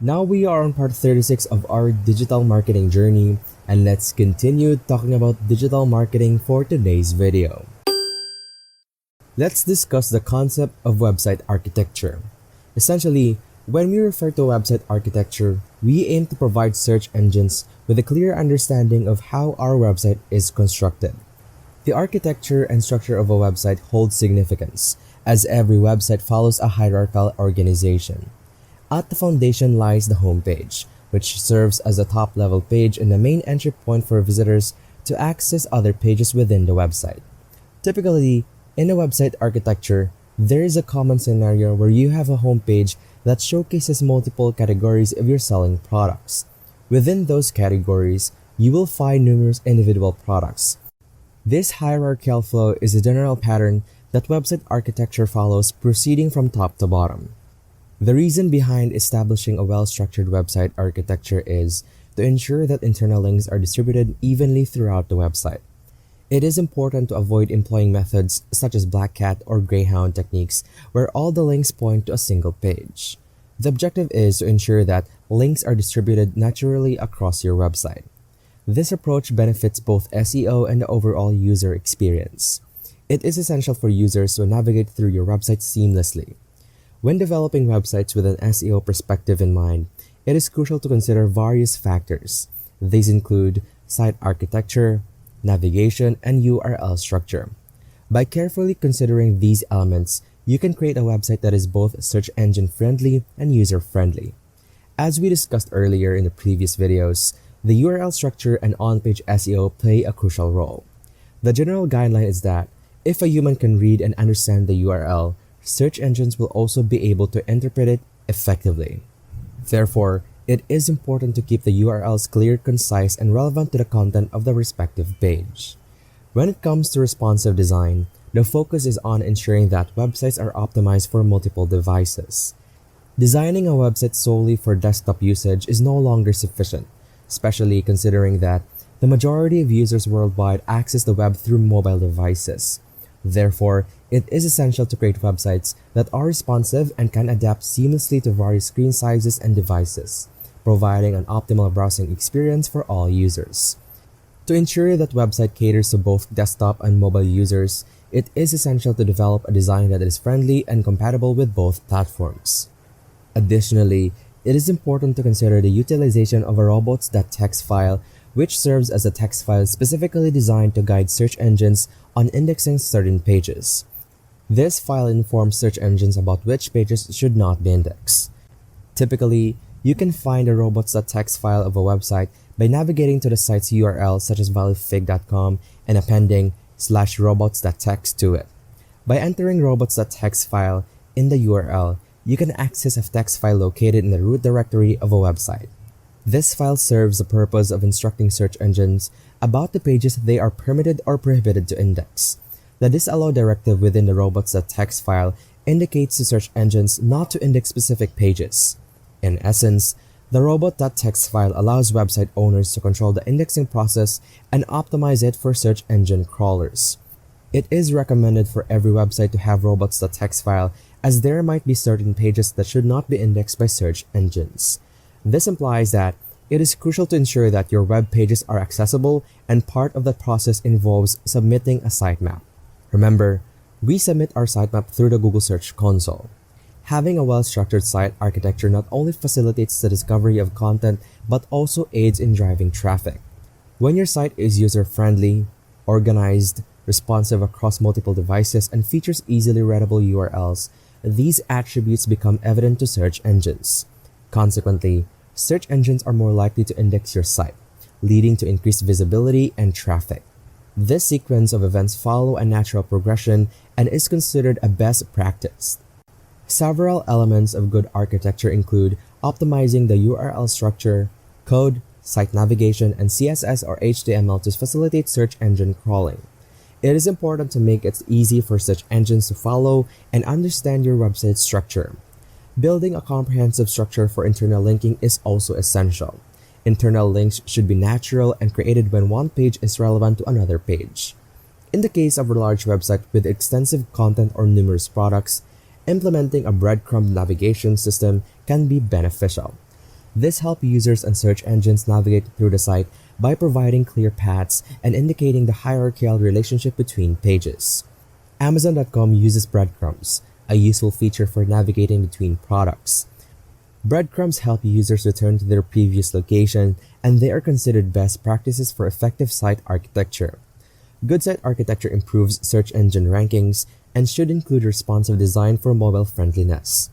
Now we are on part 36 of our digital marketing journey, and let's continue talking about digital marketing for today's video. Let's discuss the concept of website architecture. Essentially, when we refer to website architecture, we aim to provide search engines with a clear understanding of how our website is constructed. The architecture and structure of a website holds significance, as every website follows a hierarchical organization. At the foundation lies the homepage, which serves as a top-level page and the main entry point for visitors to access other pages within the website. Typically, in a website architecture, there is a common scenario where you have a homepage that showcases multiple categories of your selling products. Within those categories, you will find numerous individual products. This hierarchical flow is a general pattern that website architecture follows, proceeding from top to bottom. The reason behind establishing a well-structured website architecture is to ensure that internal links are distributed evenly throughout the website. It is important to avoid employing methods such as Blackhat or Greyhound techniques where all the links point to a single page. The objective is to ensure that links are distributed naturally across your website. This approach benefits both SEO and the overall user experience. It is essential for users to navigate through your website seamlessly. When developing websites with an SEO perspective in mind, it is crucial to consider various factors. These include site architecture, navigation, and URL structure. By carefully considering these elements, you can create a website that is both search engine friendly and user friendly. As we discussed earlier in the previous videos, the URL structure and on-page SEO play a crucial role. The general guideline is that if a human can read and understand the URL, search engines will also be able to interpret it effectively. Therefore, it is important to keep the URLs clear, concise, and relevant to the content of the respective page. When it comes to responsive design, the focus is on ensuring that websites are optimized for multiple devices. Designing a website solely for desktop usage is no longer sufficient, especially considering that the majority of users worldwide access the web through mobile devices. Therefore, it is essential to create websites that are responsive and can adapt seamlessly to various screen sizes and devices, providing an optimal browsing experience for all users. To ensure that website caters to both desktop and mobile users, it is essential to develop a design that is friendly and compatible with both platforms. Additionally, it is important to consider the utilization of a robots.txt file, which serves as a text file specifically designed to guide search engines on indexing certain pages. This file informs search engines about which pages should not be indexed. Typically, you can find a robots.txt file of a website by navigating to the site's URL such as valuefig.com and appending /robots.txt to it. By entering robots.txt file in the URL, you can access a text file located in the root directory of a website. This file serves the purpose of instructing search engines about the pages they are permitted or prohibited to index. The disallow directive within the robots.txt file indicates to search engines not to index specific pages. In essence, the robot.txt file allows website owners to control the indexing process and optimize it for search engine crawlers. It is recommended for every website to have robots.txt file, as there might be certain pages that should not be indexed by search engines. This implies that it is crucial to ensure that your web pages are accessible, and part of that process involves submitting a sitemap. Remember, we submit our sitemap through the Google Search Console. Having a well-structured site architecture not only facilitates the discovery of content but also aids in driving traffic. When your site is user-friendly, organized, responsive across multiple devices, and features easily readable URLs, these attributes become evident to search engines. Consequently, search engines are more likely to index your site, leading to increased visibility and traffic. This sequence of events follow a natural progression and is considered a best practice. Several elements of good architecture include optimizing the URL structure, code, site navigation, and CSS or HTML to facilitate search engine crawling. It is important to make it easy for search engines to follow and understand your website structure. Building a comprehensive structure for internal linking is also essential. Internal links should be natural and created when one page is relevant to another page. In the case of a large website with extensive content or numerous products, implementing a breadcrumb navigation system can be beneficial. This helps users and search engines navigate through the site by providing clear paths and indicating the hierarchical relationship between pages. Amazon.com uses breadcrumbs, a useful feature for navigating between products. Breadcrumbs help users return to their previous location, and they are considered best practices for effective site architecture. Good site architecture improves search engine rankings and should include responsive design for mobile friendliness.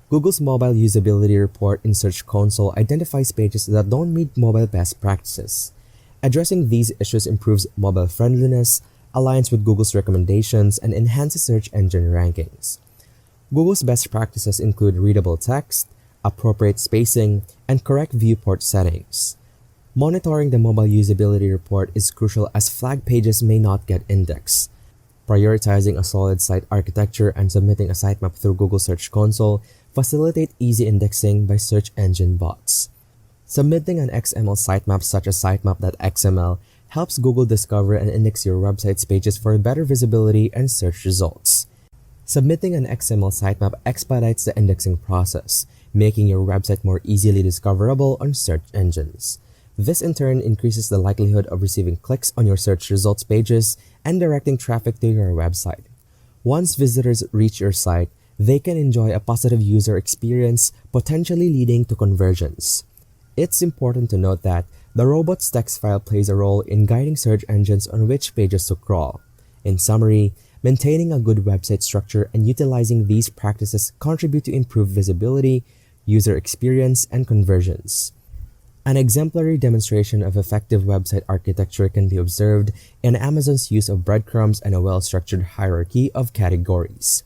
Google's Mobile Usability Report in Search Console identifies pages that don't meet mobile best practices. Addressing these issues improves mobile friendliness, aligns with Google's recommendations, and enhances search engine rankings. Google's best practices include readable text, appropriate spacing, and correct viewport settings. Monitoring the Mobile Usability Report is crucial as flagged pages may not get indexed. Prioritizing a solid site architecture and submitting a sitemap through Google Search Console facilitate easy indexing by search engine bots. Submitting an XML sitemap such as sitemap.xml helps Google discover and index your website's pages for better visibility and search results. Submitting an XML sitemap expedites the indexing process, making your website more easily discoverable on search engines. This in turn increases the likelihood of receiving clicks on your search results pages and directing traffic to your website. Once visitors reach your site, they can enjoy a positive user experience, potentially leading to conversions. It's important to note that the robot's text file plays a role in guiding search engines on which pages to crawl. In summary, maintaining a good website structure and utilizing these practices contribute to improved visibility, user experience, and conversions. An exemplary demonstration of effective website architecture can be observed in Amazon's use of breadcrumbs and a well-structured hierarchy of categories.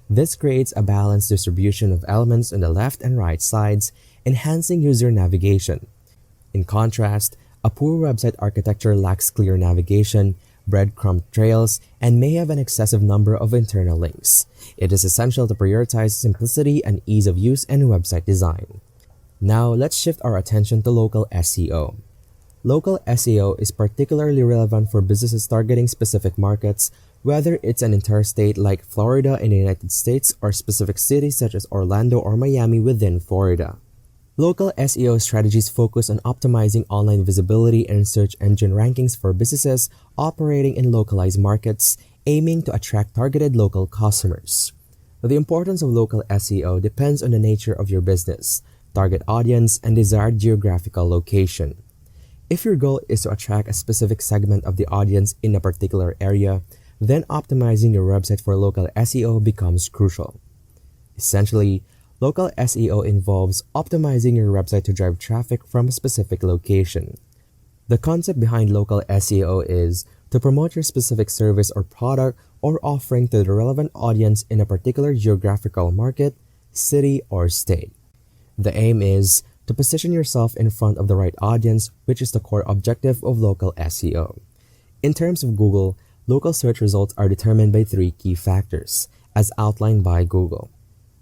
This creates a balanced distribution of elements on the left and right sides, enhancing user navigation. In contrast, a poor website architecture lacks clear navigation, breadcrumb trails, and may have an excessive number of internal links. It is essential to prioritize simplicity and ease of use in website design. Now, let's shift our attention to local SEO. Local SEO is particularly relevant for businesses targeting specific markets, whether it's an entire state like Florida in the United States or specific cities such as Orlando or Miami within Florida. Local SEO strategies focus on optimizing online visibility and search engine rankings for businesses operating in localized markets, aiming to attract targeted local customers. The importance of local SEO depends on the nature of your business, target audience, and desired geographical location. If your goal is to attract a specific segment of the audience in a particular area, then optimizing your website for local SEO becomes crucial. Essentially, local SEO involves optimizing your website to drive traffic from a specific location. The concept behind local SEO is to promote your specific service or product or offering to the relevant audience in a particular geographical market, city, or state. The aim is to position yourself in front of the right audience, which is the core objective of local SEO. In terms of Google, local search results are determined by three key factors, as outlined by Google.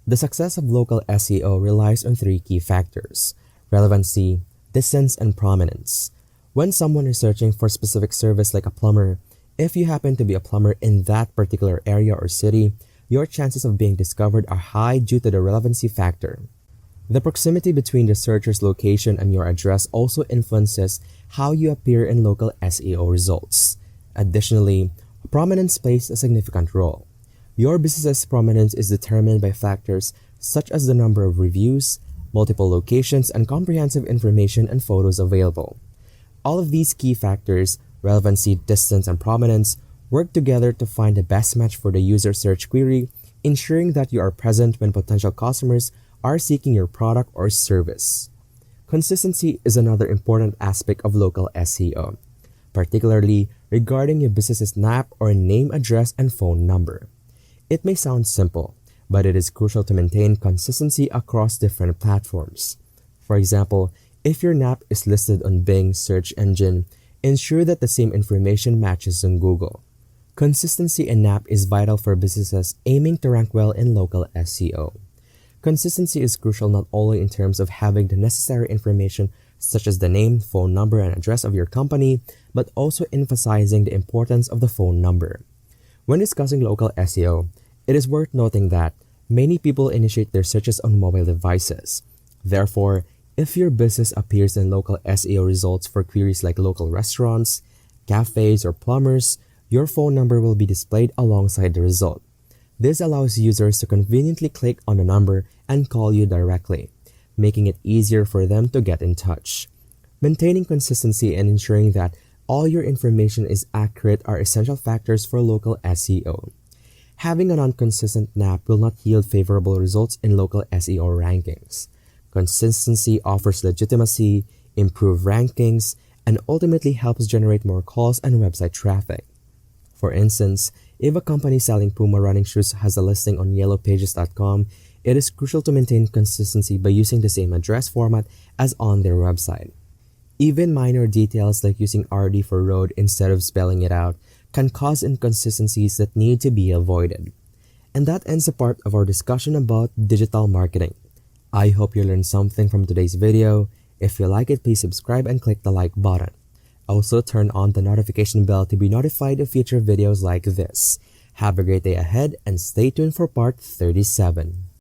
The success of local SEO relies on three key factors: relevancy, distance, and prominence. When someone is searching for a specific service like a plumber, if you happen to be a plumber in that particular area or city, your chances of being discovered are high due to the relevancy factor. The proximity between the searcher's location and your address also influences how you appear in local SEO results. Additionally, prominence plays a significant role. Your business's prominence is determined by factors such as the number of reviews, multiple locations, and comprehensive information and photos available. All of these key factors, relevancy, distance, and prominence, work together to find the best match for the user search query, ensuring that you are present when potential customers are seeking your product or service. Consistency is another important aspect of local SEO, particularly regarding your business's NAP or name, address, and phone number. It may sound simple, but it is crucial to maintain consistency across different platforms. For example, if your NAP is listed on Bing search engine, ensure that the same information matches on Google. Consistency in NAP is vital for businesses aiming to rank well in local SEO. Consistency is crucial not only in terms of having the necessary information such as the name, phone number, and address of your company, but also emphasizing the importance of the phone number. When discussing local SEO, it is worth noting that many people initiate their searches on mobile devices. Therefore, If your business appears in local SEO results for queries like local restaurants, cafes, or plumbers, your phone number will be displayed alongside the result. This allows users to conveniently click on the number and call you directly, making it easier for them to get in touch. Maintaining consistency and ensuring that all your information is accurate are essential factors for local SEO. Having a non-consistent NAP will not yield favorable results in local SEO rankings. Consistency offers legitimacy, improved rankings, and ultimately helps generate more calls and website traffic. For instance, if a company selling Puma running shoes has a listing on yellowpages.com, it is crucial to maintain consistency by using the same address format as on their website. Even minor details like using RD for road instead of spelling it out can cause inconsistencies that need to be avoided. And that ends the part of our discussion about digital marketing. I hope you learned something from today's video. If you like it, please subscribe and click the like button. Also, turn on the notification bell to be notified of future videos like this. Have a great day ahead and stay tuned for part 37.